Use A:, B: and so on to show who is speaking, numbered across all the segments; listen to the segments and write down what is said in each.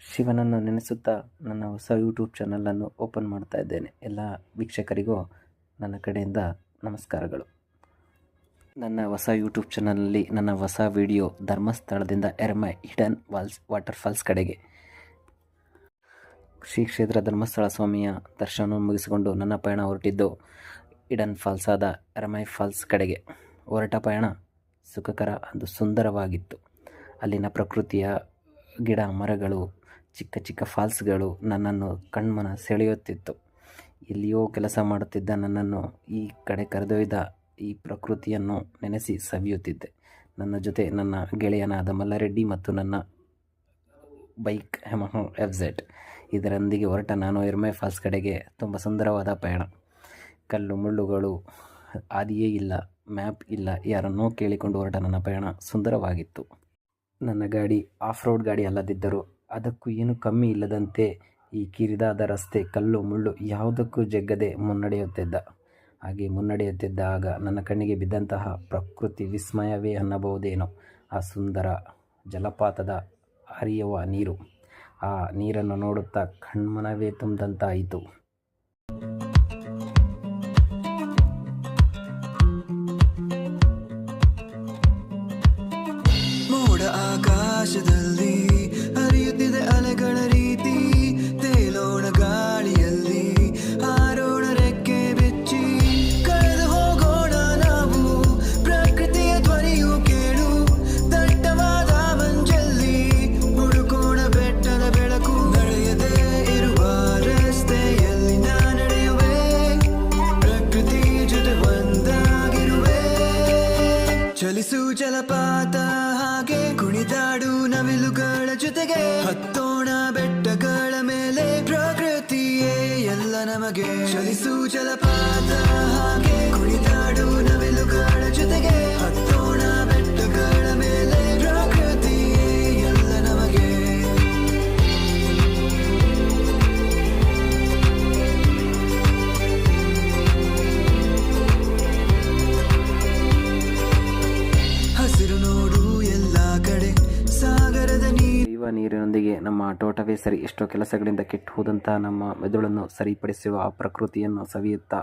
A: ಶಿವನನ್ನು ನೆನೆಸುತ್ತಾ ನನ್ನ ಹೊಸ ಯೂಟ್ಯೂಬ್ ಚಾನಲನ್ನು ಓಪನ್ ಮಾಡ್ತಾ ಇದ್ದೇನೆ. ಎಲ್ಲ ವೀಕ್ಷಕರಿಗೂ ನನ್ನ ಕಡೆಯಿಂದ ನಮಸ್ಕಾರಗಳು. ನನ್ನ ಹೊಸ ಯೂಟ್ಯೂಬ್ ಚಾನಲಲ್ಲಿ ನನ್ನ ಹೊಸ ವಿಡಿಯೋ ಧರ್ಮಸ್ಥಳದಿಂದ ಎರ್ಮೈ ಹಿಡನ್ ವಾಟರ್ ಫಾಲ್ಸ್ ಕಡೆಗೆ. ಶ್ರೀ ಕ್ಷೇತ್ರ ಧರ್ಮಸ್ಥಳ ಸ್ವಾಮಿಯ ದರ್ಶನವನ್ನು ಮುಗಿಸಿಕೊಂಡು ನನ್ನ ಪಯಣ ಹೊರಟಿದ್ದು ಹಿಡನ್ ಫಾಲ್ಸ್ ಆದ ಎರ್ಮೈ ಫಾಲ್ಸ್ ಕಡೆಗೆ. ಹೊರಟ ಪಯಣ ಸುಖಕರ ಹಾಗೂ ಸುಂದರವಾಗಿತ್ತು. ಅಲ್ಲಿನ ಪ್ರಕೃತಿಯ ಗಿಡ ಮರಗಳು, ಚಿಕ್ಕ ಚಿಕ್ಕ ಫಾಲ್ಸ್ಗಳು ನನ್ನನ್ನು ಕಣ್ಮನ ಸೆಳೆಯುತ್ತಿತ್ತು. ಎಲ್ಲಿಯೋ ಕೆಲಸ ಮಾಡುತ್ತಿದ್ದ ನನ್ನನ್ನು ಈ ಕಡೆ ಕರೆದೊಯ್ದ ಈ ಪ್ರಕೃತಿಯನ್ನು ನೆನೆಸಿ ಸವಿಯುತ್ತಿದ್ದೆ. ನನ್ನ ಜೊತೆ ನನ್ನ ಗೆಳೆಯನಾದ ಮಲ್ಲಾರೆಡ್ಡಿ ಮತ್ತು ನನ್ನ ಬೈಕ್ ಯಮಹಾ FZ ಇದರೊಂದಿಗೆ ಹೊರಟ ನಾನು ಎರ್ಮೈ ಫಾಲ್ಸ್ ಕಡೆಗೆ. ತುಂಬ ಸುಂದರವಾದ ಪಯಣ. ಕಲ್ಲು ಮುಳ್ಳುಗಳು, ಹಾದಿಯೇ ಇಲ್ಲ, ಮ್ಯಾಪ್ ಇಲ್ಲ, ಯಾರನ್ನೋ ಕೇಳಿಕೊಂಡು ಹೊರಟ ನನ್ನ ಪಯಣ ಸುಂದರವಾಗಿತ್ತು. ನನ್ನ ಗಾಡಿ ಆಫ್ ರೋಡ್ ಗಾಡಿ ಅಲ್ಲದಿದ್ದರೂ ಅದಕ್ಕೂ ಏನು ಕಮ್ಮಿ ಇಲ್ಲದಂತೆ ಈ ಕಿರಿದಾದ ರಸ್ತೆ, ಕಲ್ಲು ಮುಳ್ಳು ಯಾವುದಕ್ಕೂ ಜಗ್ಗದೆ ಮುನ್ನಡೆಯುತ್ತಿದ್ದ. ಹಾಗೆ ಮುನ್ನಡೆಯುತ್ತಿದ್ದಾಗ ನನ್ನ ಕಣ್ಣಿಗೆ ಬಿದ್ದಂತಹ ಪ್ರಕೃತಿ ವಿಸ್ಮಯವೇ ಅನ್ನಬಹುದೇನೋ. ಆ ಸುಂದರ ಜಲಪಾತದ ಹರಿಯುವ ನೀರು, ಆ ನೀರನ್ನು ನೋಡುತ್ತಾ ಕಣ್ಮನವೇ ತುಂಬಿದಂತಾಯಿತು.
B: ಆಕಾಶದಲ್ಲಿ ಹರಿಯುತ್ತಿದೆ ಅಲೆಗಳ ರೀತಿ, ತೇಲೋಣ ಗಾಳಿಯಲ್ಲಿ, ಹಾರೋಣ ರೆಕ್ಕೆ ಬೆಚ್ಚಿ, ಕಳೆದು ಹೋಗೋಣ ನಾವು ಪ್ರಕೃತಿಯ ಧ್ವನಿಯು ಕೇಳು. ದಟ್ಟವಾದ ಮಂಜಲ್ಲಿ ಹುಡುಕೋಣ ಬೆಟ್ಟದ ಬೆಳಕು. ನಡೆಯದೇ ಇರುವ ರಸ್ತೆಯಲ್ಲಿ ನಾ ನಡೆಯುವೆ, ಪ್ರಕೃತಿ ಜೊತೆ ಒಂದಾಗಿರುವೆ. ಚಲಿಸು ಜಲಪಾತ ಹಾಗೆ ಕುಣಿದಾಡು ನವಿಲುಗಳ ಜೊತೆಗೆ, ಹತ್ತೋಣ ಬೆಟ್ಟಗಳ ಮೇಲೆ, ಪ್ರಕೃತಿಯೇ ಎಲ್ಲ ನಮಗೆ. ಚಲಿಸು ಜಲಪಾತ ಹಾಗೆ ಕುಣಿದಾಡು ನವಿಲುಗಳ ಜೊತೆಗೆ, ಹತ್ತೋಣ ಬೆಟ್ಟಗಳ ಮೇಲೆ, ಪ್ರಕೃತಿಯೇ ಎಲ್ಲ ನಮಗೆ. ಹಸಿರು ನೋಡು ಎಲ್ಲ ಕಡೆ, ಸಾಗರದ
A: ನೀರಿನೊಂದಿಗೆ ನಮ್ಮ ಆಟೋಟವೇ ಸರಿ. ಎಷ್ಟೋ ಕೆಲಸಗಳಿಂದ ಕೆಟ್ಟು ಹೋದಂತಹ ನಮ್ಮ ಮೆದುಳನ್ನು ಸರಿಪಡಿಸುವ ಆ ಪ್ರಕೃತಿಯನ್ನು ಸವಿಯುತ್ತಾ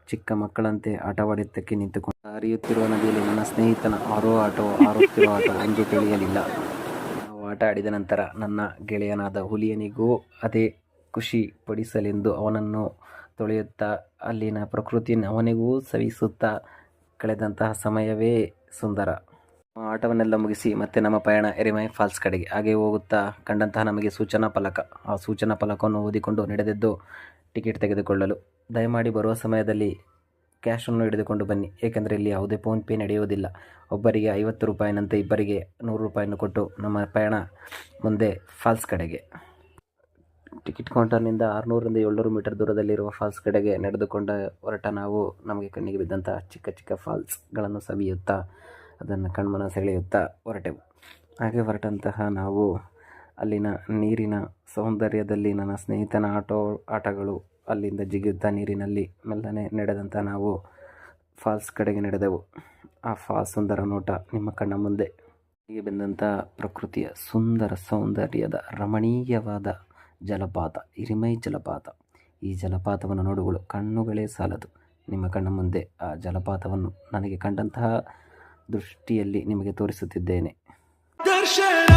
A: ಚಿಕ್ಕ ಮಕ್ಕಳಂತೆ ಆಟವಾಡಿದ್ದಕ್ಕೆ ನಿಂತುಕೊಂಡು ಹರಿಯುತ್ತಿರುವ ನದಿಯಲ್ಲಿ ನನ್ನ ಸ್ನೇಹಿತನ ಆರುತ್ತಿರುವ ಆಟ ಎಂದು ತಿಳಿಯಲಿಲ್ಲ. ನಾವು ಆಟ ಆಡಿದ ನಂತರ ನನ್ನ ಗೆಳೆಯನಾದ ಹುಲಿಯನಿಗೂ ಅದೇ ಖುಷಿ ಪಡಿಸಲೆಂದು ಅವನನ್ನು ತೊಳೆಯುತ್ತಾ ಅಲ್ಲಿನ ಪ್ರಕೃತಿಯನ್ನು ಅವನಿಗೂ ಸವಿಸುತ್ತಾ ಕಳೆದಂತಹ ಸಮಯವೇ ಸುಂದರ. ಆಟವನ್ನೆಲ್ಲ ಮುಗಿಸಿ ಮತ್ತೆ ನಮ್ಮ ಪಯಣ ಎರ್ಮೈ ಫಾಲ್ಸ್ ಕಡೆಗೆ. ಹಾಗೆ ಹೋಗುತ್ತಾ ಕಂಡಂತಹ ನಮಗೆ ಸೂಚನಾ ಫಲಕ, ಆ ಸೂಚನಾ ಫಲಕವನ್ನು ಓದಿಕೊಂಡು ನಡೆದದ್ದು ಟಿಕೆಟ್ ತೆಗೆದುಕೊಳ್ಳಲು. ದಯಮಾಡಿ ಬರುವ ಸಮಯದಲ್ಲಿ ಕ್ಯಾಶನ್ನು ಹಿಡಿದುಕೊಂಡು ಬನ್ನಿ, ಏಕೆಂದರೆ ಇಲ್ಲಿ ಯಾವುದೇ ಫೋನ್ಪೇ ನಡೆಯುವುದಿಲ್ಲ. ಒಬ್ಬರಿಗೆ 50 ರೂಪಾಯಿನಂತೆ ಇಬ್ಬರಿಗೆ 100 ರೂಪಾಯಿಯನ್ನು ಕೊಟ್ಟು ನಮ್ಮ ಪಯಣ ಮುಂದೆ ಫಾಲ್ಸ್ ಕಡೆಗೆ. ಟಿಕೆಟ್ ಕೌಂಟರ್ನಿಂದ 600ರಿಂದ 700 ಮೀಟರ್ ದೂರದಲ್ಲಿರುವ ಫಾಲ್ಸ್ ಕಡೆಗೆ ನಡೆದುಕೊಂಡ ಹೊರಟ ನಾವು ನಮಗೆ ಕಣ್ಣಿಗೆ ಬಿದ್ದಂತಹ ಚಿಕ್ಕ ಚಿಕ್ಕ ಫಾಲ್ಸ್ಗಳನ್ನು ಸವಿಯುತ್ತಾ ಅದನ್ನು ಕಣ್ಮನ ಸೆಳೆಯುತ್ತಾ ಹೊರಟೆವು. ಹಾಗೆ ಹೊರಟಂತಹ ನಾವು ಅಲ್ಲಿನ ನೀರಿನ ಸೌಂದರ್ಯದಲ್ಲಿ ನನ್ನ ಸ್ನೇಹಿತನ ಆಟಗಳು, ಅಲ್ಲಿಂದ ಜಿಗಿಯುತ್ತಾ ನೀರಿನಲ್ಲಿ ಮೆಲ್ಲನೆ ನಡೆದಂಥ ನಾವು ಫಾಲ್ಸ್ ಕಡೆಗೆ ನಡೆದೆವು. ಆ ಫಾಲ್ಸ್ ಸುಂದರ ನೋಟ ನಿಮ್ಮ ಕಣ್ಣ ಮುಂದೆ. ಹೀಗೆ ಬಂದಂಥ ಪ್ರಕೃತಿಯ ಸುಂದರ ಸೌಂದರ್ಯದ ರಮಣೀಯವಾದ ಜಲಪಾತ ಎರ್ಮೈ ಜಲಪಾತ. ಈ ಜಲಪಾತವನ್ನು ನೋಡುಗಳು ಕಣ್ಣುಗಳೇ ಸಾಲದು. ನಿಮ್ಮ ಕಣ್ಣ ಮುಂದೆ ಆ ಜಲಪಾತವನ್ನು ನನಗೆ ಕಂಡಂತಹ ದೃಷ್ಟಿಯಲ್ಲಿ ನಿಮಗೆ ತೋರಿಸುತ್ತಿದ್ದೇನೆ.
B: ದರ್ಶನ